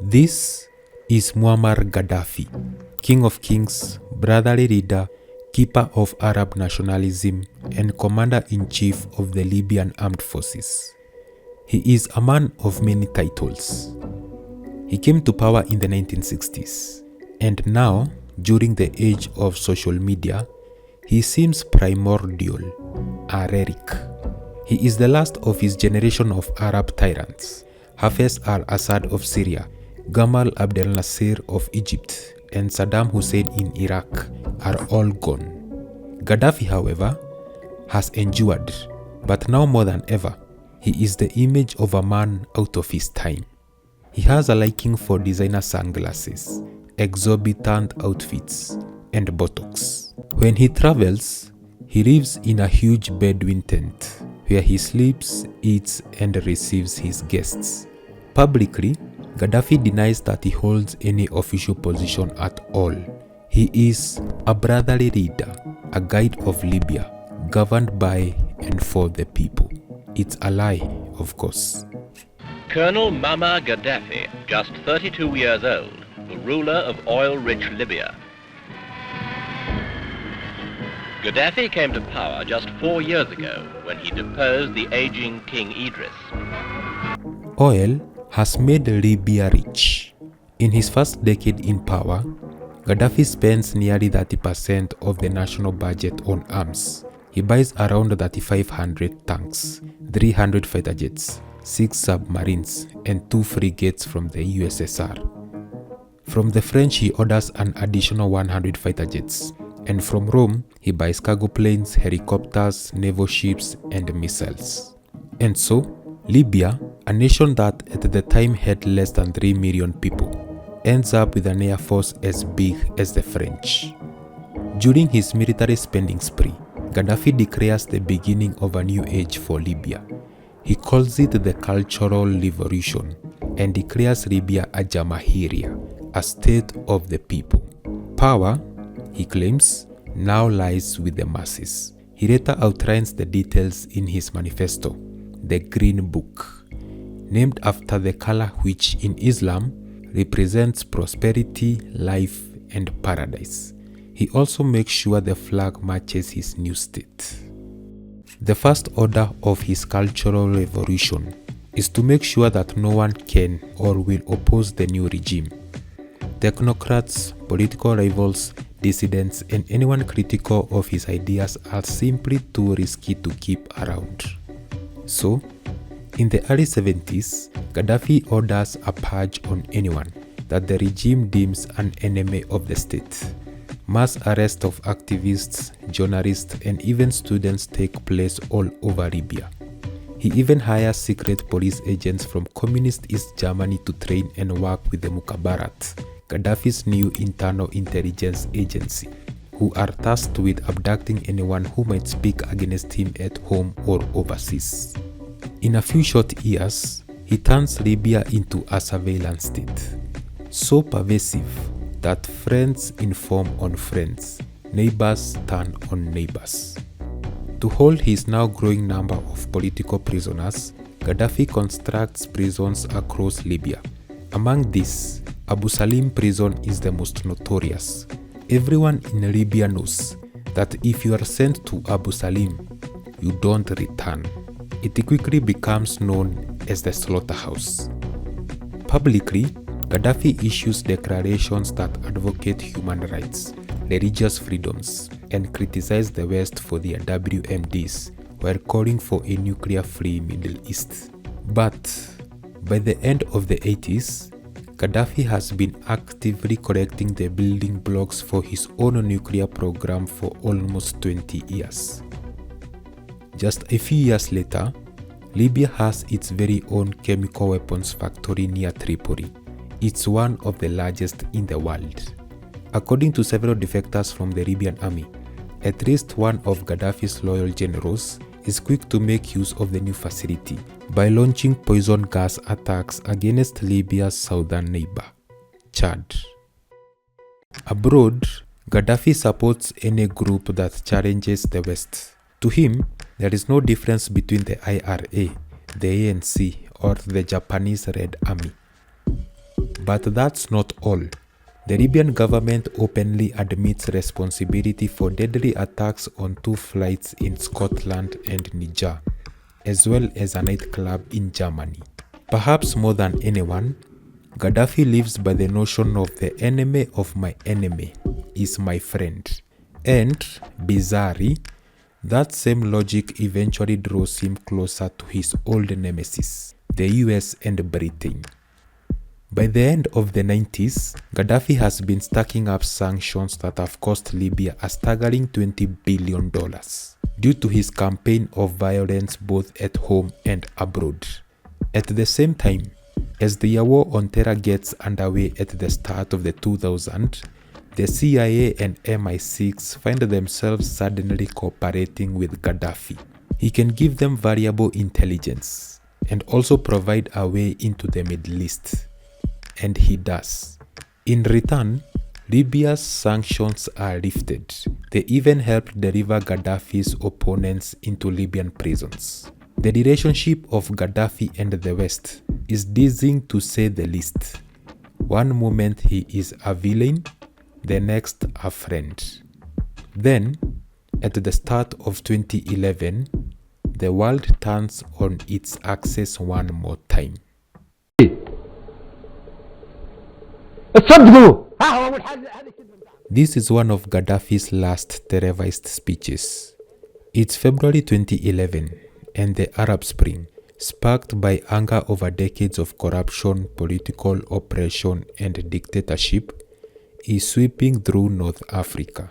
This is Muammar Gaddafi, King of Kings, brotherly leader, keeper of Arab nationalism, and commander-in-chief of the Libyan armed forces. He is a man of many titles. He came to power in the 1960s, and now, during the age of social media, he seems primordial, a relic. He is the last of his generation of Arab tyrants. Hafez al-Assad of Syria, Gamal Abdel Nasser of Egypt, and Saddam Hussein in Iraq are all gone. Gaddafi, however, has endured, but now more than ever, he is the image of a man out of his time. He has a liking for designer sunglasses, exorbitant outfits, and botox. When he travels, he lives in a huge Bedouin tent where he sleeps, eats, and receives his guests. Publicly, Gaddafi denies that he holds any official position at all. He is a brotherly leader, a guide of Libya, governed by and for the people. It's a lie, of course. Colonel Muammar Gaddafi, just 32 years old, the ruler of oil-rich Libya. Gaddafi came to power just 4 years ago when he deposed the aging King Idris. Oil has made Libya rich. In his first decade in power, Gaddafi spends nearly 30% of the national budget on arms. He buys around 3,500 tanks, 300 fighter jets, 6 submarines, and 2 frigates from the USSR. From the French, he orders an additional 100 fighter jets, and from Rome, he buys cargo planes, helicopters, naval ships, and missiles. And so, Libya, a nation that at the time had less than 3 million people, ends up with an air force as big as the French. During his military spending spree, Gaddafi declares the beginning of a new age for Libya. He calls it the Cultural Revolution and declares Libya a Jamahiriya, a state of the people. Power, he claims, now lies with the masses. He later outlines the details in his manifesto, the Green Book, named after the color which in Islam represents prosperity, life, and paradise. He also makes sure the flag matches his new state. The first order of his cultural revolution is to make sure that no one can or will oppose the new regime. Technocrats, political rivals, dissidents, and anyone critical of his ideas are simply too risky to keep around. So, in the early 70s, Gaddafi orders a purge on anyone that the regime deems an enemy of the state. Mass arrests of activists, journalists, and even students take place all over Libya. He even hires secret police agents from communist East Germany to train and work with the Mukhabarat, Gaddafi's new internal intelligence agency, who are tasked with abducting anyone who might speak against him at home or overseas. In a few short years, he turns Libya into a surveillance state, so pervasive that friends inform on friends, neighbors turn on neighbors. To hold his now growing number of political prisoners, Gaddafi constructs prisons across Libya. Among these, Abu Salim prison is the most notorious. Everyone in Libya knows that if you are sent to Abu Salim, you don't return. It quickly becomes known as the slaughterhouse. Publicly, Gaddafi issues declarations that advocate human rights, religious freedoms, and criticize the West for their WMDs while calling for a nuclear-free Middle East. But by the end of the 80s, Gaddafi has been actively collecting the building blocks for his own nuclear program for almost 20 years. Just a few years later, Libya has its very own chemical weapons factory near Tripoli. It's one of the largest in the world. According to several defectors from the Libyan army, at least one of Gaddafi's loyal generals is quick to make use of the new facility by launching poison gas attacks against Libya's southern neighbor, Chad. Abroad, Gaddafi supports any group that challenges the West. To him, there is no difference between the IRA, the ANC, or the Japanese Red Army. But that's not all. The Libyan government openly admits responsibility for deadly attacks on 2 flights in Scotland and Niger, as well as a nightclub in Germany. Perhaps more than anyone, Gaddafi lives by the notion of the enemy of my enemy is my friend. And, bizarrely, that same logic eventually draws him closer to his old nemesis, the US and Britain. By the end of the 90s, Gaddafi has been stacking up sanctions that have cost Libya a staggering $20 billion due to his campaign of violence both at home and abroad. At the same time, as the war on terror gets underway at the start of the 2000s, the CIA and MI6 find themselves suddenly cooperating with Gaddafi. He can give them valuable intelligence and also provide a way into the Middle East. And he does. In return, Libya's sanctions are lifted. They even helped deliver Gaddafi's opponents into Libyan prisons. The relationship of Gaddafi and the West is dizzying to say the least. One moment he is a villain, the next a friend. Then, at the start of 2011, the world turns on its axis one more time. This is one of Gaddafi's last televised speeches. It's February 2011, and the Arab Spring, sparked by anger over decades of corruption, political oppression, and dictatorship, is sweeping through North Africa.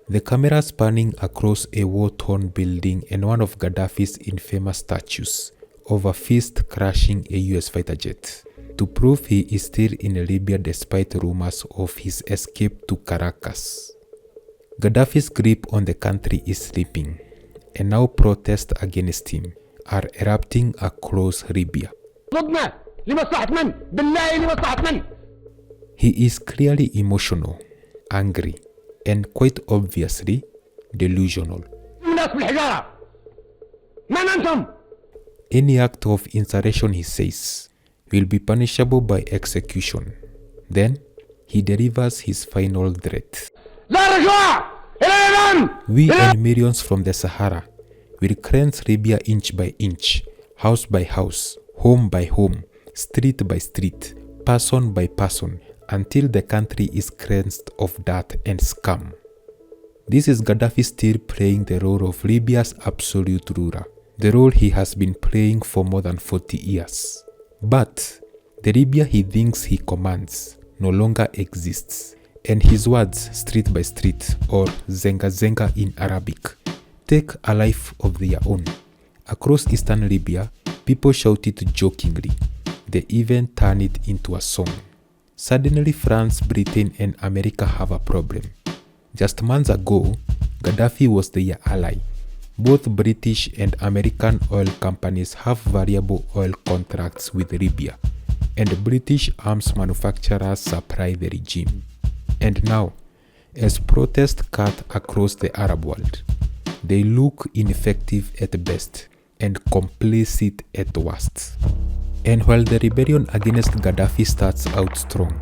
The camera spanning across a war-torn building and one of Gaddafi's infamous statues of a fist crashing a US fighter jet, to prove he is still in Libya despite rumors of his escape to Caracas. Gaddafi's grip on the country is slipping, and now protests against him are erupting across Libya. He is clearly emotional, angry, and quite obviously delusional. Any act of insurrection, he says, will be punishable by execution. Then, he delivers his final threat. We and millions from the Sahara will cleanse Libya inch by inch, house by house, home by home, street by street, person by person, until the country is cleansed of dirt and scum. This is Gaddafi still playing the role of Libya's absolute ruler, the role he has been playing for more than 40 years. But the Libya he thinks he commands no longer exists, and his words, street by street, or zenga zenga in Arabic, take a life of their own. Across eastern Libya, people shout it jokingly. They even turn it into a song. Suddenly, France, Britain, and America have a problem. Just months ago, Gaddafi was their ally. Both British and American oil companies have variable oil contracts with Libya, and British arms manufacturers supply the regime. And now, as protests cut across the Arab world, they look ineffective at best and complicit at worst. And while the rebellion against Gaddafi starts out strong,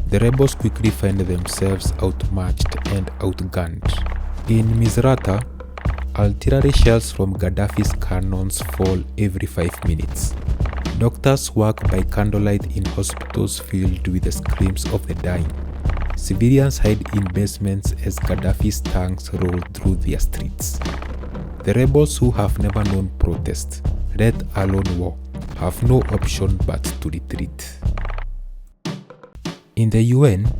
the rebels quickly find themselves outmatched and outgunned. In Misrata, artillery shells from Gaddafi's cannons fall every 5 minutes. Doctors work by candlelight in hospitals filled with the screams of the dying. Civilians hide in basements as Gaddafi's tanks roll through their streets. The rebels who have never known protest, let alone war, have no option but to retreat. In the UN,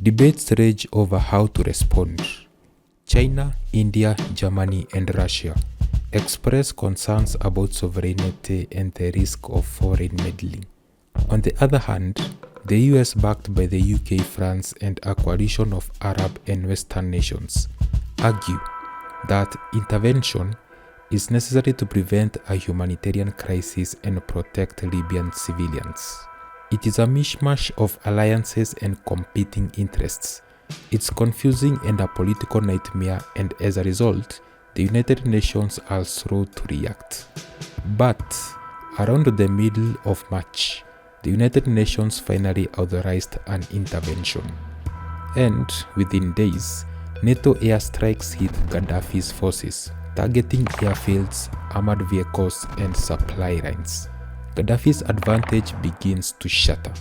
debates rage over how to respond. China, India, Germany, and Russia express concerns about sovereignty and the risk of foreign meddling. On the other hand, the US, backed by the UK, France, and a coalition of Arab and Western nations, argue that intervention is necessary to prevent a humanitarian crisis and protect Libyan civilians. It is a mishmash of alliances and competing interests. It's confusing and a political nightmare, and as a result, the United Nations are slow to react. But around the middle of March, the United Nations finally authorized an intervention. And within days, NATO airstrikes hit Gaddafi's forces, targeting airfields, armored vehicles, and supply lines. Gaddafi's advantage begins to shatter.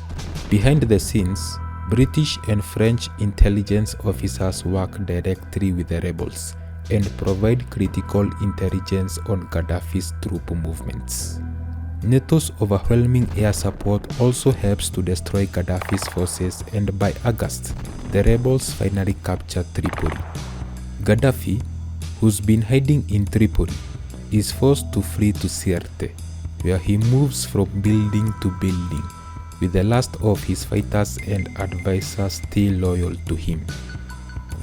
Behind the scenes, British and French intelligence officers work directly with the rebels and provide critical intelligence on Gaddafi's troop movements. NATO's overwhelming air support also helps to destroy Gaddafi's forces, and by August, the rebels finally capture Tripoli. Gaddafi, who's been hiding in Tripoli, is forced to flee to Sirte, where he moves from building to building, with the last of his fighters and advisors still loyal to him.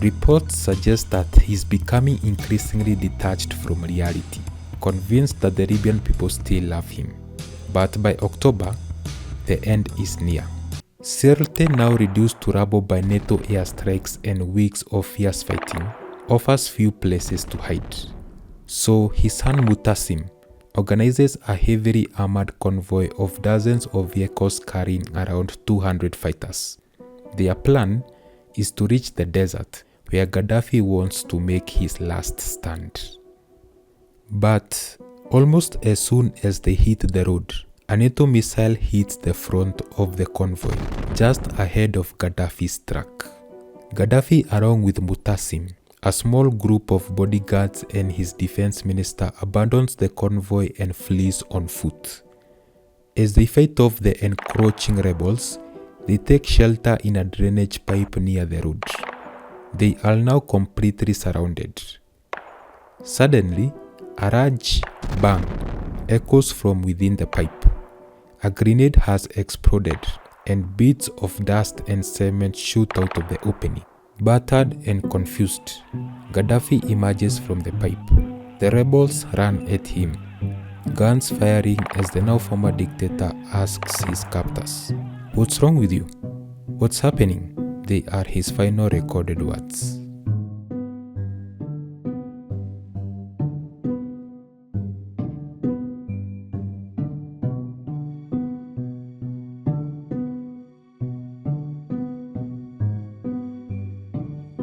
Reports suggest that he's becoming increasingly detached from reality, convinced that the Libyan people still love him. But by October, the end is near. Sirte, now reduced to rubble by NATO airstrikes and weeks of fierce fighting, offers few places to hide. So his son Mutassim organizes a heavily armored convoy of dozens of vehicles carrying around 200 fighters. Their plan is to reach the desert, where Gaddafi wants to make his last stand. But almost as soon as they hit the road, a NATO missile hits the front of the convoy, just ahead of Gaddafi's truck. Gaddafi, along with Mutassim, a small group of bodyguards, and his defense minister, abandons the convoy and flees on foot. As they fight off the encroaching rebels, they take shelter in a drainage pipe near the road. They are now completely surrounded. Suddenly, a large bang echoes from within the pipe. A grenade has exploded, and bits of dust and cement shoot out of the opening. Battered and confused, Gaddafi emerges from the pipe. The rebels run at him, guns firing as the now former dictator asks his captors, "What's wrong with you? What's happening?" They are his final recorded words.